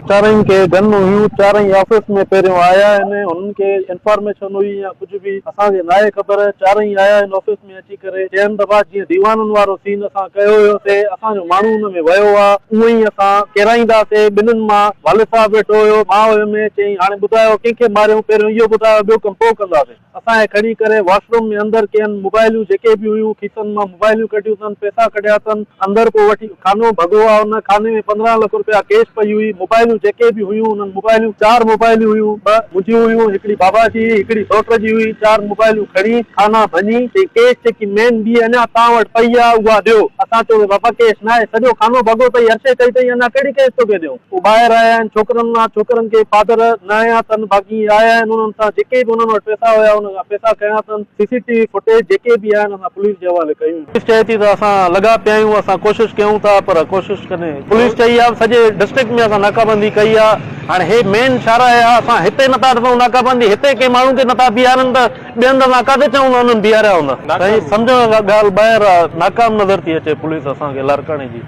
चारई के गन हुई चारई ऑफिस में पहिरियों आया आहिनि उनके इंफॉर्मेशन हुई या कुछ भी असांखे नाहे ख़बर चारई आया आहिनि ऑफिस में अची करे चइनि दफ़ा जीअं दीवाननि वारो सीन असां कयो हुयो से असांजो माण्हू हुन में वियो आहे उअं ई असां केराईंदासीं ॿिन्हिनि मां वालिद साहब वेठो हुयो मां हुयमि चई हाणे ॿुधायो कंहिंखे मारियो पहिरियों इहो ॿुधायो ॿियो कमु पोइ कंदासीं असांखे खणी करे वॉशरूम में अंदरि कयनि मोबाइलियूं जेके बि हुयूं खीसनि मां मोबाइलियूं कढियूं अथनि पैसा कढिया अथनि अंदरि पोइ वठी खानो भॻो आहे हुन खाने में 15 लाख रुपया कैश पई हुई मोबाइलियूं जेके बि हुयूं उन्हनि मोबाइलियूं 4 मोबाइलियूं हुयूं 2 मुंहिंजियूं हुयूं हिकिड़ी बाबा जी हिकिड़ी सौट जी हुई 4 मोबाइलियूं खणी खाना भञी कैश जेकी मेन बी अञा तव्हां वटि पई आहे उहा ॾियो असां चयो बाबा कैश न आहे सॼो खानो भॻो अथई अर्शे कई अथई अञा कहिड़ी कैश तोखे ॾियूं पोइ ॿाहिरि आया आहिनि छोकिरनि खे फादर न आया अथनि बाक़ी आया आहिनि उन्हनि सां जेके बि उन्हनि वटि पैसा हुया उन खां पैसा खयां अथनि सीसीटीवी फुटेज जेके बि आहिनि असां पुलिस जे हवाले कयूं पुलिस चए थी त असां लॻा पिया आहियूं असां कोशिशि कयूं था पर कोशिशि कॾहिं पुलिस चई आहे सॼे डिस्ट्रिक्ट में असां नाकाबंदी कई आहे हाणे हे मेन छारा आहे असां हिते नथा ॾिसूं नाकाबंदी हिते कंहिं माण्हू खे नथा बीहारनि त ॿियनि हंधि नाका ते चऊं उन्हनि बीहारिया हूंदा साईं सम्झो ॻाल्हि ॿाहिरि आहे नाकाम नज़र थी अचे पुलिस असांखे लारकाणे जी